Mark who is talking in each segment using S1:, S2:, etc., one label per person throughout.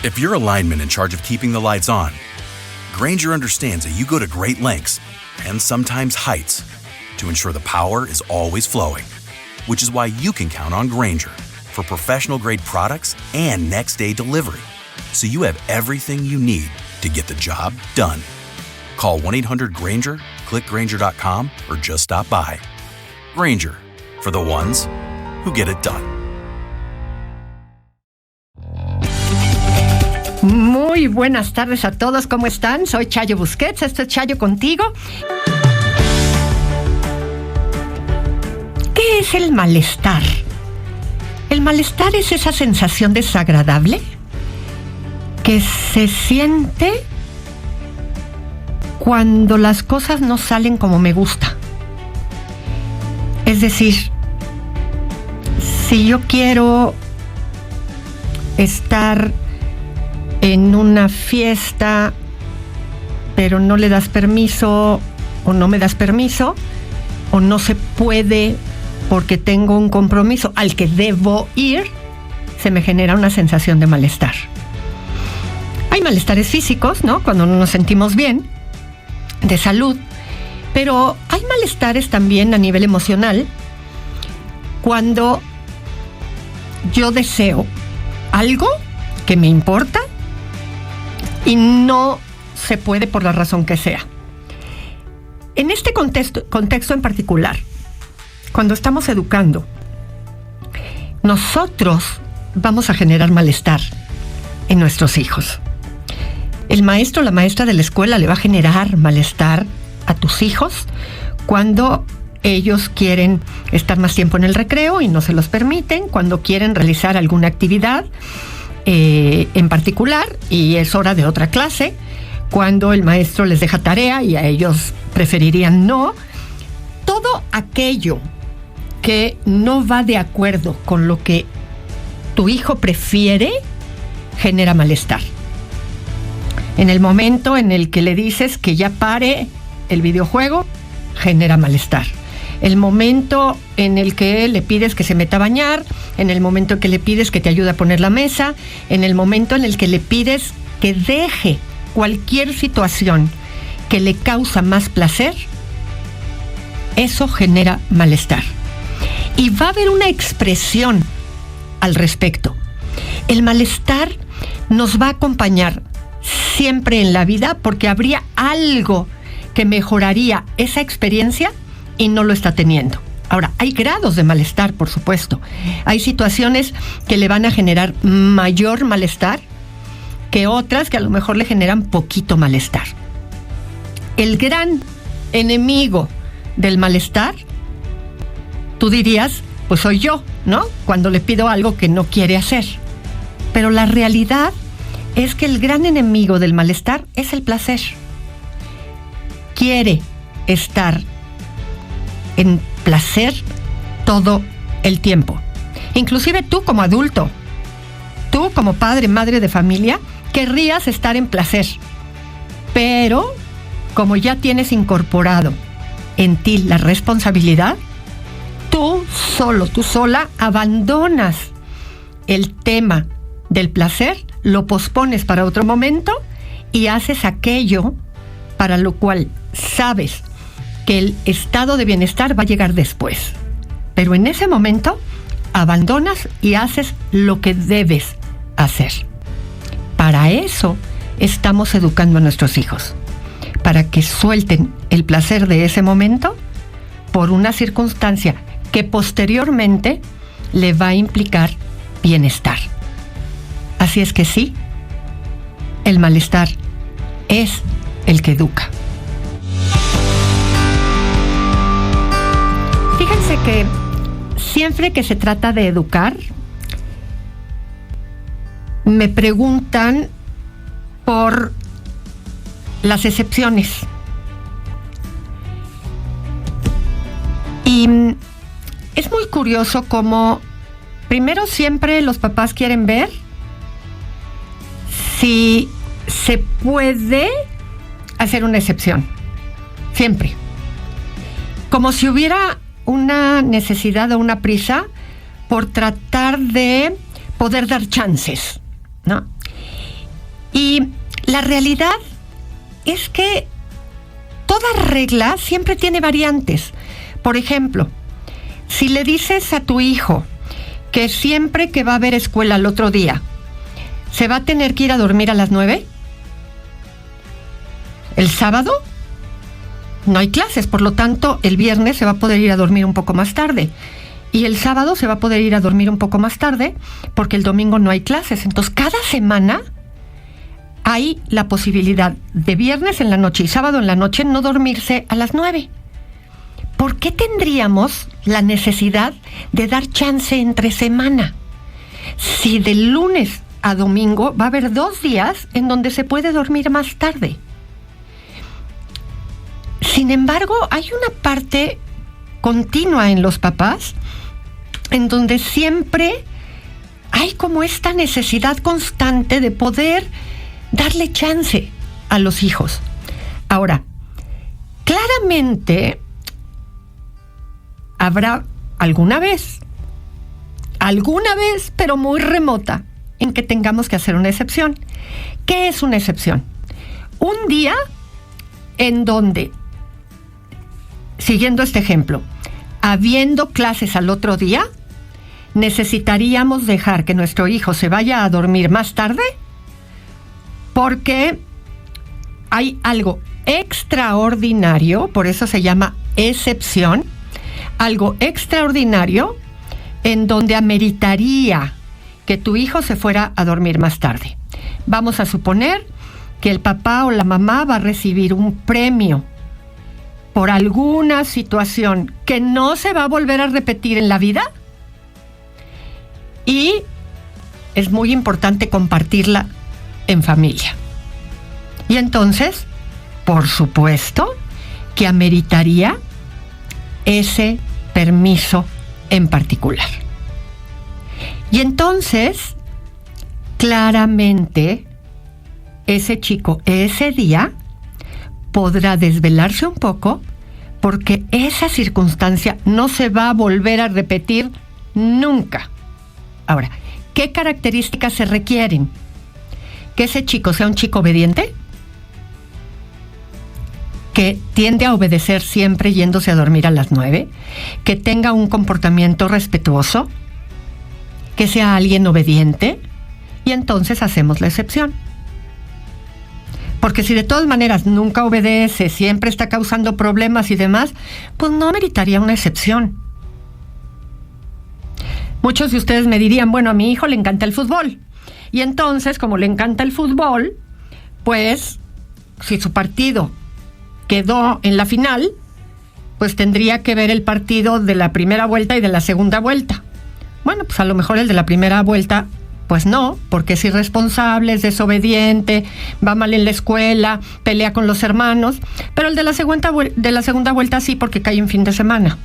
S1: If you're a lineman in charge of keeping the lights on, Grainger understands that you go to great lengths and sometimes heights to ensure the power is always flowing, which is why you can count on Grainger for professional-grade products and next-day delivery, so you have everything you need to get the job done. Call 1-800-GRAINGER, click Grainger.com, or just stop by. Grainger, for the ones who get it done.
S2: Muy buenas tardes a todos, ¿cómo están? Soy Chayo Busquets, esto es Chayo Contigo. ¿Qué es el malestar? El malestar es esa sensación desagradable que se siente cuando las cosas no salen como me gusta. Es decir, si yo quiero estar en una fiesta, pero no le das permiso, o no me das permiso, o no se puede porque tengo un compromiso al que debo ir, se me genera una sensación de malestar. Hay malestares físicos, ¿no? Cuando no nos sentimos bien, de salud, pero hay malestares también a nivel emocional, cuando yo deseo algo que me importa y no se puede por la razón que sea. En este contexto en particular, cuando estamos educando, nosotros vamos a generar malestar en nuestros hijos. El maestro o la maestra de la escuela le va a generar malestar a tus hijos cuando ellos quieren estar más tiempo en el recreo y no se los permiten, cuando quieren realizar alguna actividad en particular y es hora de otra clase, cuando el maestro les deja tarea y a ellos preferirían no. Todo aquello que no va de acuerdo con lo que tu hijo prefiere genera malestar. En el momento en el que le dices que ya pare el videojuego, genera malestar. El momento en el que le pides que se meta a bañar, en el momento en que le pides que te ayude a poner la mesa, en el momento en el que le pides que deje cualquier situación que le causa más placer, eso genera malestar. Y va a haber una expresión al respecto. El malestar nos va a acompañar siempre en la vida porque habría algo que mejoraría esa experiencia y no lo está teniendo. Ahora, hay grados de malestar, por supuesto. Hay situaciones que le van a generar mayor malestar que otras que a lo mejor le generan poquito malestar. El gran enemigo del malestar, tú dirías, pues soy yo, ¿no? Cuando le pido algo que no quiere hacer. Pero la realidad es que el gran enemigo del malestar es el placer. Quiere estar en placer todo el tiempo. Inclusive tú como adulto, tú como padre, madre de familia, querrías estar en placer. Pero como ya tienes incorporado en ti la responsabilidad, tú solo, tú sola abandonas el tema del placer, lo pospones para otro momento y haces aquello para lo cual sabes que el estado de bienestar va a llegar después. Pero en ese momento abandonas y haces lo que debes hacer. Para eso estamos educando a nuestros hijos, para que suelten el placer de ese momento por una circunstancia que posteriormente le va a implicar bienestar. Así es que sí, el malestar es el que educa. Fíjense que siempre que se trata de educar, me preguntan por las excepciones. Y es muy curioso cómo primero siempre los papás quieren ver si se puede hacer una excepción. Siempre. Como si hubiera una necesidad o una prisa por tratar de poder dar chances, ¿no? Y la realidad es que toda regla siempre tiene variantes. Por ejemplo, si le dices a tu hijo que siempre que va a haber escuela al otro día, se va a tener que ir a dormir a las 9, el sábado no hay clases, por lo tanto, el viernes se va a poder ir a dormir un poco más tarde. Y el sábado se va a poder ir a dormir un poco más tarde porque el domingo no hay clases. Entonces, cada semana hay la posibilidad de viernes en la noche y sábado en la noche no dormirse a las 9. ¿Por qué tendríamos la necesidad de dar chance entre semana? Si de lunes a domingo va a haber 2 días en donde se puede dormir más tarde. Sin embargo, hay una parte continua en los papás en donde siempre hay como esta necesidad constante de poder darle chance a los hijos. Ahora, claramente habrá alguna vez, pero muy remota, en que tengamos que hacer una excepción. ¿Qué es una excepción? Un día en donde, siguiendo este ejemplo, habiendo clases al otro día, necesitaríamos dejar que nuestro hijo se vaya a dormir más tarde porque hay algo extraordinario, por eso se llama excepción, algo extraordinario en donde ameritaría que tu hijo se fuera a dormir más tarde. Vamos a suponer que el papá o la mamá va a recibir un premio por alguna situación que no se va a volver a repetir en la vida y es muy importante compartirla en familia. Y entonces, por supuesto, que ameritaría ese permiso en particular. Y entonces, claramente, ese chico ese día podrá desvelarse un poco porque esa circunstancia no se va a volver a repetir nunca. Ahora, ¿qué características se requieren? Que ese chico sea un chico obediente, que tiende a obedecer siempre yéndose a dormir a las 9, que tenga un comportamiento respetuoso, que sea alguien obediente, y entonces hacemos la excepción. Porque si de todas maneras nunca obedece, siempre está causando problemas y demás, pues no meritaría una excepción. Muchos de ustedes me dirían, bueno, a mi hijo le encanta el fútbol. Y entonces, como le encanta el fútbol, pues, si su partido quedó en la final, pues tendría que ver el partido de la primera vuelta y de la segunda vuelta. Bueno, pues a lo mejor el de la primera vuelta, pues no, porque es irresponsable, es desobediente, va mal en la escuela, pelea con los hermanos, pero el de la segunda vuelta sí, porque cae en fin de semana.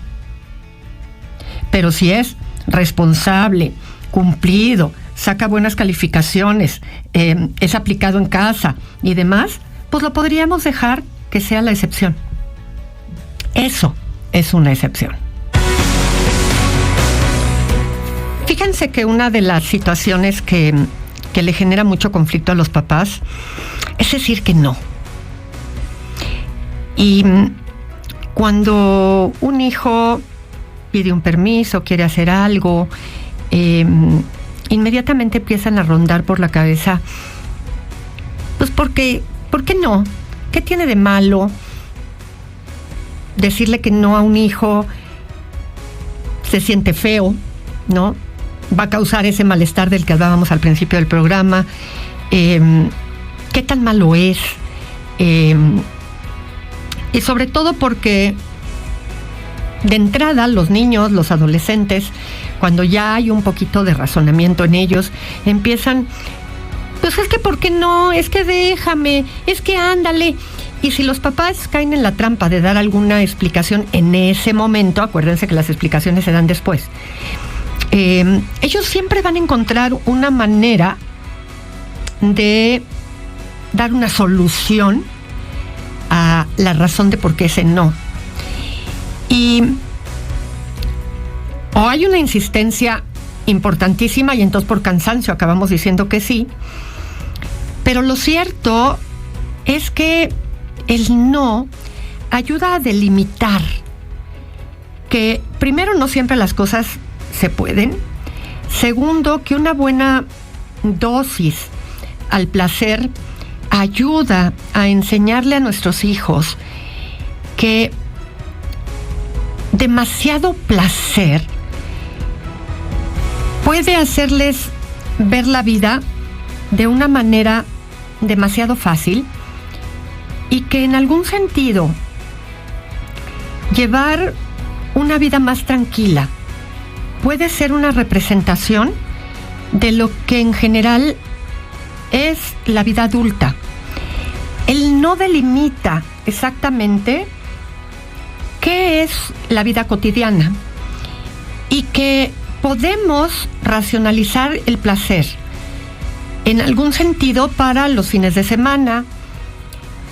S2: Pero si es responsable, cumplido, saca buenas calificaciones, es aplicado en casa y demás, pues lo podríamos dejar que sea la excepción. Eso es una excepción. Fíjense que una de las situaciones que le genera mucho conflicto a los papás es decir que no. Y cuando un hijo pide un permiso, quiere hacer algo, inmediatamente empiezan a rondar por la cabeza, pues ¿por qué no? ¿Qué tiene de malo decirle que no a un hijo? Se siente feo, ¿no? Va a causar ese malestar del que hablábamos al principio del programa. ¿Qué tan malo es? Y sobre todo porque de entrada los niños, los adolescentes, cuando ya hay un poquito de razonamiento en ellos, empiezan, pues es que ¿por qué no? Es que déjame, es que ándale. Y si los papás caen en la trampa de dar alguna explicación en ese momento, acuérdense que las explicaciones se dan después, ellos siempre van a encontrar una manera de dar una solución a la razón de por qué ese no. Y o hay una insistencia importantísima y entonces por cansancio acabamos diciendo que sí, Pero lo cierto es que el no ayuda a delimitar que, primero, no siempre las cosas se pueden. Segundo, que una buena dosis al placer ayuda a enseñarle a nuestros hijos que demasiado placer puede hacerles ver la vida de una manera demasiado fácil y que en algún sentido llevar una vida más tranquila puede ser una representación de lo que en general es la vida adulta. Él no delimita exactamente qué es la vida cotidiana y que podemos racionalizar el placer en algún sentido para los fines de semana,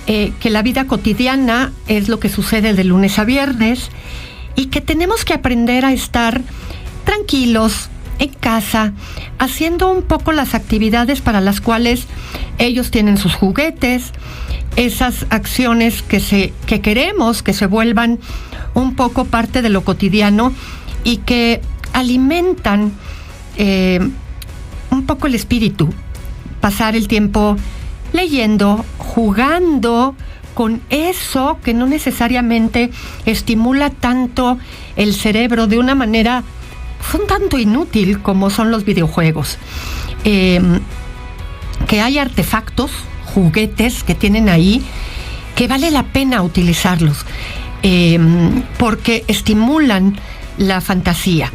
S2: que la vida cotidiana es lo que sucede de lunes a viernes y que tenemos que aprender a estar tranquilos en casa, haciendo un poco las actividades para las cuales ellos tienen sus juguetes, esas acciones que queremos que se vuelvan un poco parte de lo cotidiano y que alimentan un poco el espíritu. Pasar el tiempo leyendo, jugando con eso que no necesariamente estimula tanto el cerebro de una manera un tanto inútil como son los videojuegos. Que hay artefactos, juguetes que tienen ahí que vale la pena utilizarlos porque estimulan la fantasía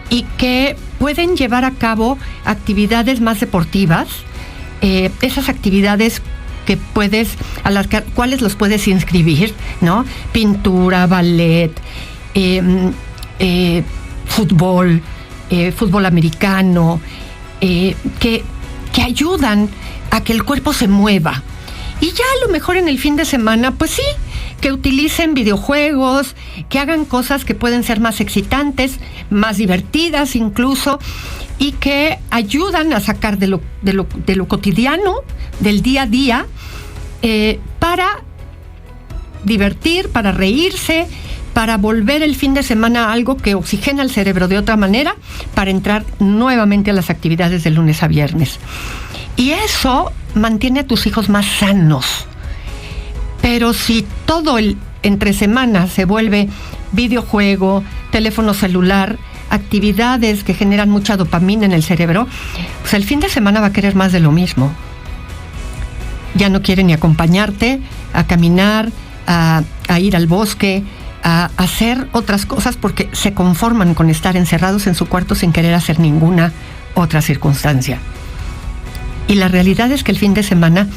S2: y que pueden llevar a cabo actividades más deportivas, esas actividades que a las cuales los puedes inscribir, ¿no? Pintura, ballet, fútbol, fútbol americano, que ayudan a que el cuerpo se mueva. Y ya a lo mejor en el fin de semana, pues sí, que utilicen videojuegos, que hagan cosas que pueden ser más excitantes, más divertidas incluso, y que ayudan a sacar de lo cotidiano, del día a día, para divertir, para reírse, para volver el fin de semana a algo que oxigena el cerebro de otra manera, para entrar nuevamente a las actividades de lunes a viernes. Y eso mantiene a tus hijos más sanos. Pero si todo el entre semana se vuelve videojuego, teléfono celular, actividades que generan mucha dopamina en el cerebro, pues el fin de semana va a querer más de lo mismo. Ya no quiere ni acompañarte a caminar, a ir al bosque, a hacer otras cosas porque se conforman con estar encerrados en su cuarto sin querer hacer ninguna otra circunstancia. Y la realidad es que el fin de semana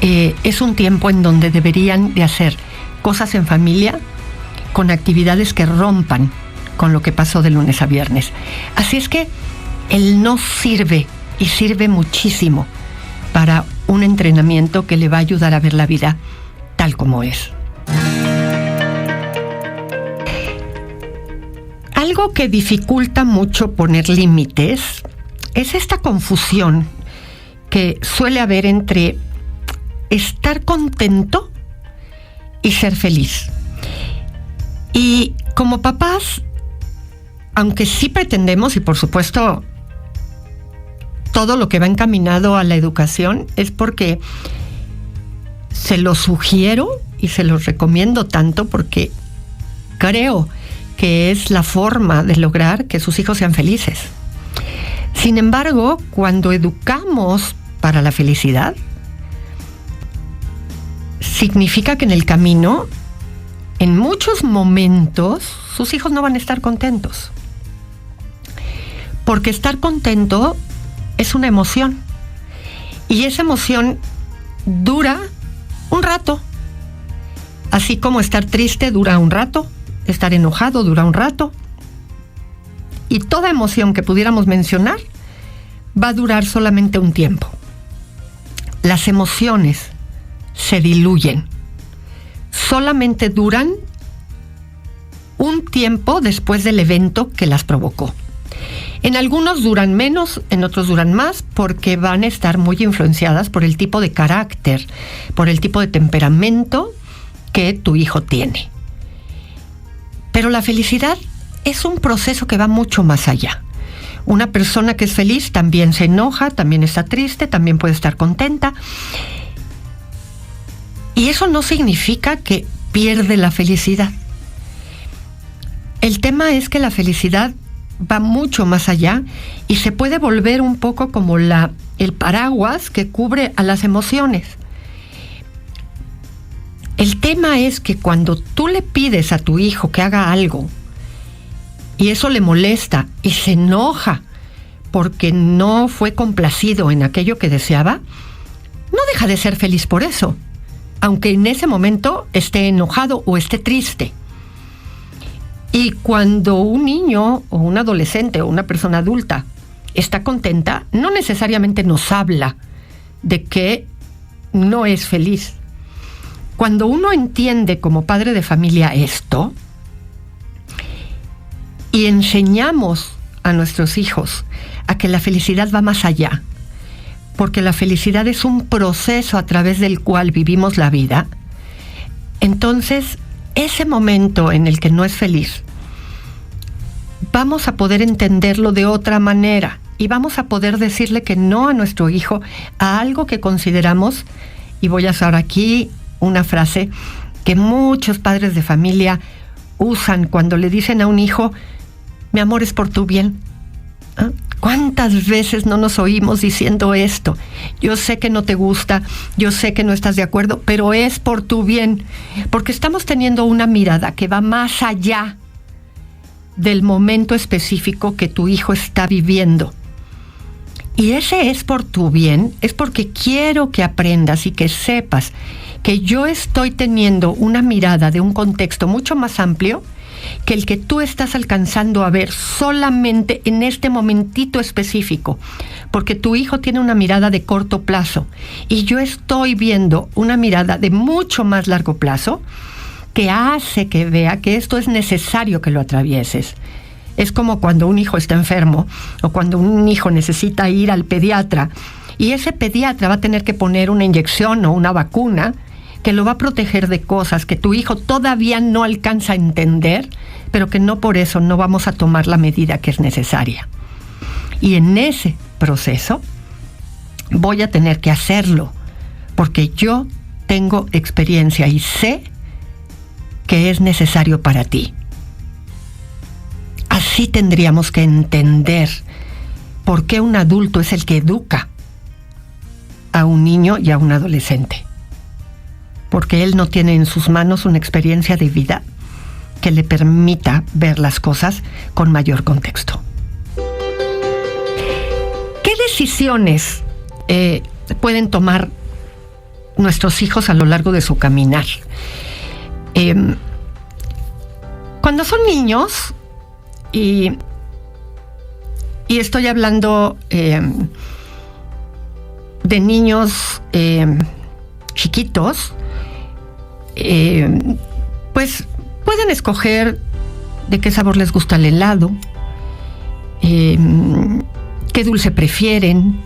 S2: es un tiempo en donde deberían de hacer cosas en familia con actividades que rompan con lo que pasó de lunes a viernes. Así es que el no sirve y sirve muchísimo para un entrenamiento que le va a ayudar a ver la vida tal como es. Algo que dificulta mucho poner límites es esta confusión que suele haber entre estar contento y ser feliz. Y como papás, aunque sí pretendemos, y por supuesto todo lo que va encaminado a la educación es porque se lo sugiero y se los recomiendo tanto porque creo que es la forma de lograr que sus hijos sean felices. Sin embargo, cuando educamos para la felicidad, significa que en el camino, en muchos momentos, sus hijos no van a estar contentos. Porque estar contento es una emoción. Y esa emoción dura un rato. Así como estar triste dura un rato, estar enojado dura un rato. Y toda emoción que pudiéramos mencionar va a durar solamente un tiempo. Las emociones se diluyen. Solamente duran un tiempo después del evento que las provocó. En algunos duran menos, en otros duran más, porque van a estar muy influenciadas por el tipo de carácter, por el tipo de temperamento que tu hijo tiene. Pero la felicidad es un proceso que va mucho más allá. Una persona que es feliz también se enoja, también está triste, también puede estar contenta. Y eso no significa que pierde la felicidad. El tema es que la felicidad va mucho más allá y se puede volver un poco como el paraguas que cubre a las emociones. El tema es que cuando tú le pides a tu hijo que haga algo y eso le molesta y se enoja porque no fue complacido en aquello que deseaba, no deja de ser feliz por eso, aunque en ese momento esté enojado o esté triste. Y cuando un niño o un adolescente o una persona adulta está contenta, no necesariamente nos habla de que no es feliz. Cuando uno entiende como padre de familia esto y enseñamos a nuestros hijos a que la felicidad va más allá, porque la felicidad es un proceso a través del cual vivimos la vida, entonces ese momento en el que no es feliz, vamos a poder entenderlo de otra manera y vamos a poder decirle que no a nuestro hijo, a algo que consideramos, y voy a usar aquí una frase que muchos padres de familia usan cuando le dicen a un hijo, mi amor, es por tu bien. ¿Ah? ¿Cuántas veces no nos oímos diciendo esto? Yo sé que no te gusta, yo sé que no estás de acuerdo, pero es por tu bien, porque estamos teniendo una mirada que va más allá del momento específico que tu hijo está viviendo. Y ese es por tu bien, es porque quiero que aprendas y que sepas que yo estoy teniendo una mirada de un contexto mucho más amplio que el que tú estás alcanzando a ver solamente en este momentito específico, porque tu hijo tiene una mirada de corto plazo y yo estoy viendo una mirada de mucho más largo plazo que hace que vea que esto es necesario que lo atravieses. Es como cuando un hijo está enfermo o cuando un hijo necesita ir al pediatra y ese pediatra va a tener que poner una inyección o una vacuna que lo va a proteger de cosas que tu hijo todavía no alcanza a entender, pero que no por eso no vamos a tomar la medida que es necesaria. Y en ese proceso voy a tener que hacerlo, porque yo tengo experiencia y sé que es necesario para ti. Así tendríamos que entender por qué un adulto es el que educa a un niño y a un adolescente. Porque él no tiene en sus manos una experiencia de vida que le permita ver las cosas con mayor contexto. ¿Qué decisiones pueden tomar nuestros hijos a lo largo de su caminar? Cuando son niños, y estoy hablando de niños chiquitos, pues pueden escoger de qué sabor les gusta el helado, qué dulce prefieren,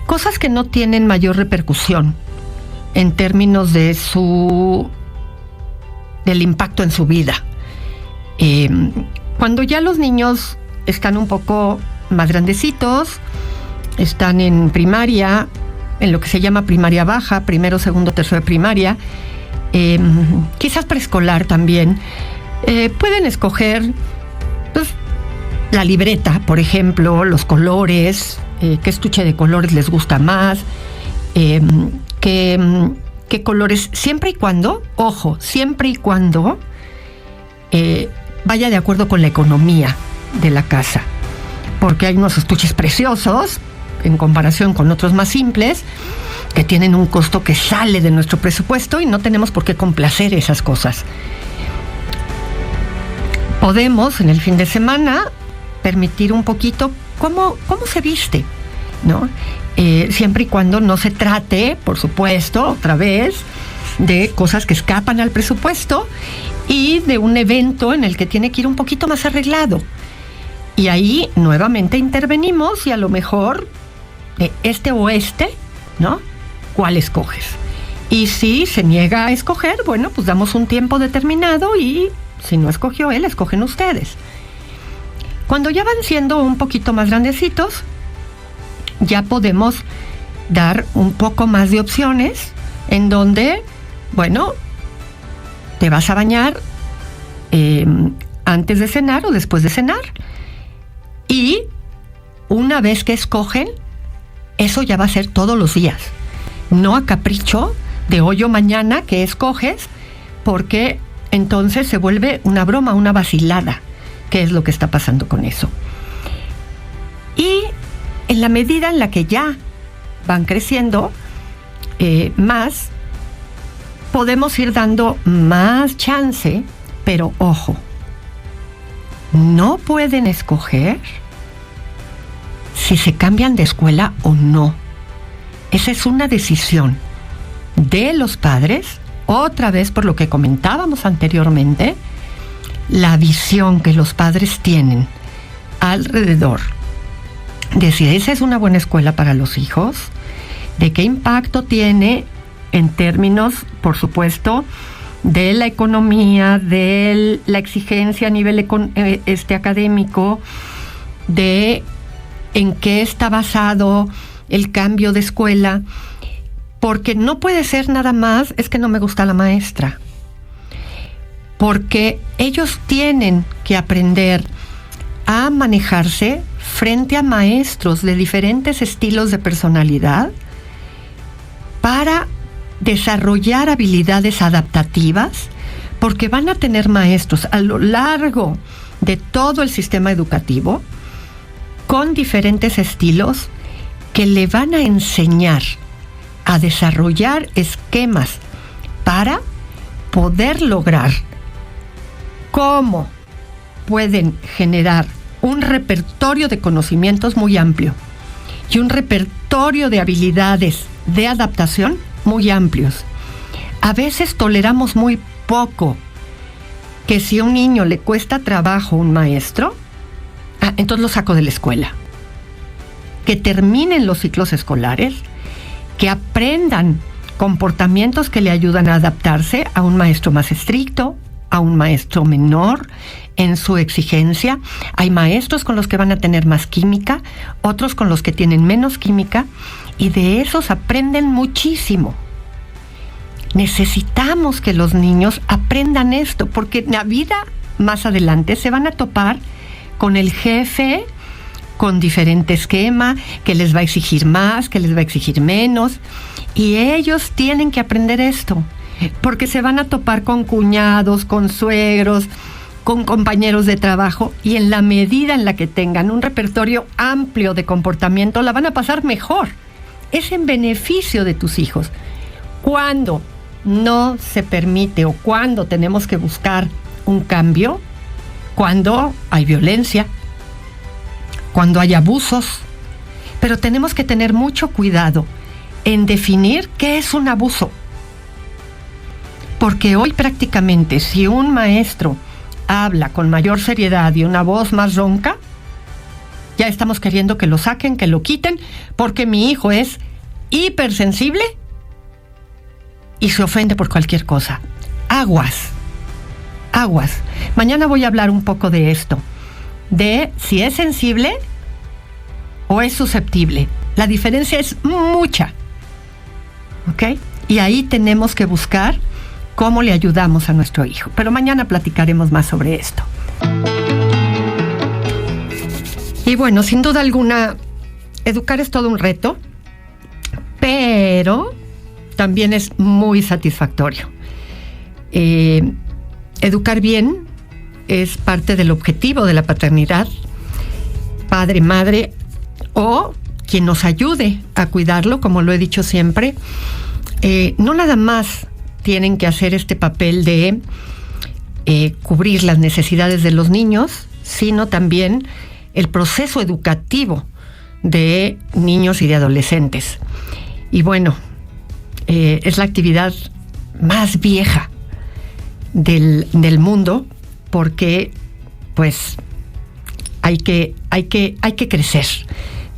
S2: cosas que no tienen mayor repercusión en términos de del impacto en su vida. Cuando ya los niños están un poco más grandecitos, están en primaria, en lo que se llama primaria baja, primero, segundo, tercero de primaria, quizás preescolar también, pueden escoger pues, la libreta, por ejemplo, los colores, qué estuche de colores les gusta más, qué colores, siempre y cuando, ojo, siempre y cuando vaya de acuerdo con la economía de la casa, porque hay unos estuches preciosos en comparación con otros más simples que tienen un costo que sale de nuestro presupuesto y no tenemos por qué complacer esas cosas. Podemos en el fin de semana permitir un poquito cómo se viste, ¿no? Siempre y cuando no se trate, por supuesto, otra vez, de cosas que escapan al presupuesto y de un evento en el que tiene que ir un poquito más arreglado. Y ahí nuevamente intervenimos y a lo mejor este o este, ¿no? ¿Cuál escoges? Y si se niega a escoger, bueno, pues damos un tiempo determinado y si no escogió él, escogen ustedes. Cuando ya van siendo un poquito más grandecitos, ya podemos dar un poco más de opciones en donde, bueno, te vas a bañar antes de cenar o después de cenar. Y una vez que escogen, eso ya va a ser todos los días. No a capricho de hoy o mañana que escoges, porque entonces se vuelve una broma, una vacilada. ¿Qué es lo que está pasando con eso? Y en la medida en la que ya van creciendo más, podemos ir dando más chance, pero ojo, no pueden escoger si se cambian de escuela o no. Esa es una decisión de los padres, otra vez por lo que comentábamos anteriormente, la visión que los padres tienen alrededor de si esa es una buena escuela para los hijos, de qué impacto tiene en términos, por supuesto, de la economía, de la exigencia a nivel académico, de en qué está basado el cambio de escuela, porque no puede ser nada más, es que no me gusta la maestra, porque ellos tienen que aprender a manejarse frente a maestros de diferentes estilos de personalidad para desarrollar habilidades adaptativas, porque van a tener maestros a lo largo de todo el sistema educativo con diferentes estilos que le van a enseñar a desarrollar esquemas para poder lograr cómo pueden generar un repertorio de conocimientos muy amplio y un repertorio de habilidades de adaptación muy amplios. A veces toleramos muy poco que si a un niño le cuesta trabajo un maestro, entonces lo saco de la escuela. Que terminen los ciclos escolares, que aprendan comportamientos que le ayudan a adaptarse a un maestro más estricto, a un maestro menor en su exigencia. Hay maestros con los que van a tener más química, otros con los que tienen menos química, y de esos aprenden muchísimo. Necesitamos que los niños aprendan esto, porque en la vida más adelante se van a topar con el jefe con diferente esquema, que les va a exigir más, que les va a exigir menos, y ellos tienen que aprender esto, porque se van a topar con cuñados, con suegros, con compañeros de trabajo, y en la medida en la que tengan un repertorio amplio de comportamiento, la van a pasar mejor. Es en beneficio de tus hijos. Cuando no se permite o cuando tenemos que buscar un cambio, cuando hay violencia, cuando hay abusos, pero tenemos que tener mucho cuidado en definir qué es un abuso. Porque hoy prácticamente si un maestro habla con mayor seriedad y una voz más ronca, ya estamos queriendo que lo saquen, que lo quiten, porque mi hijo es hipersensible y se ofende por cualquier cosa. Aguas, aguas. Mañana voy a hablar un poco de esto, de si es sensible o es susceptible. La diferencia es mucha, ¿ok? Y ahí tenemos que buscar cómo le ayudamos a nuestro hijo. Pero mañana platicaremos más sobre esto. Y bueno, sin duda alguna, educar es todo un reto, pero también es muy satisfactorio. Educar bien es parte del objetivo de la paternidad, padre, madre, o quien nos ayude a cuidarlo, como lo he dicho siempre. No nada más tienen que hacer este papel de cubrir las necesidades de los niños, sino también el proceso educativo de niños y de adolescentes. Y bueno, es la actividad más vieja del mundo, porque pues hay que crecer.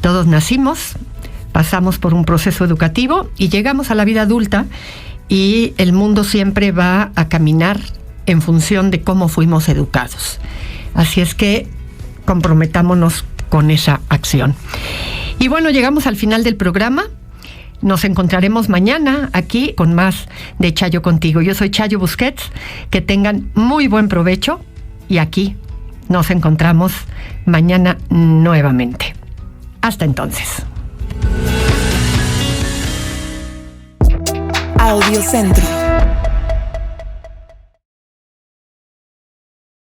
S2: Todos nacimos, pasamos por un proceso educativo y llegamos a la vida adulta, y el mundo siempre va a caminar en función de cómo fuimos educados. Así es que comprometámonos con esa acción. Y bueno, llegamos al final del programa. Nos encontraremos mañana aquí con más de Chayo Contigo. Yo soy Chayo Busquets. Que tengan muy buen provecho y aquí nos encontramos mañana nuevamente. Hasta entonces.
S3: Audiocentro.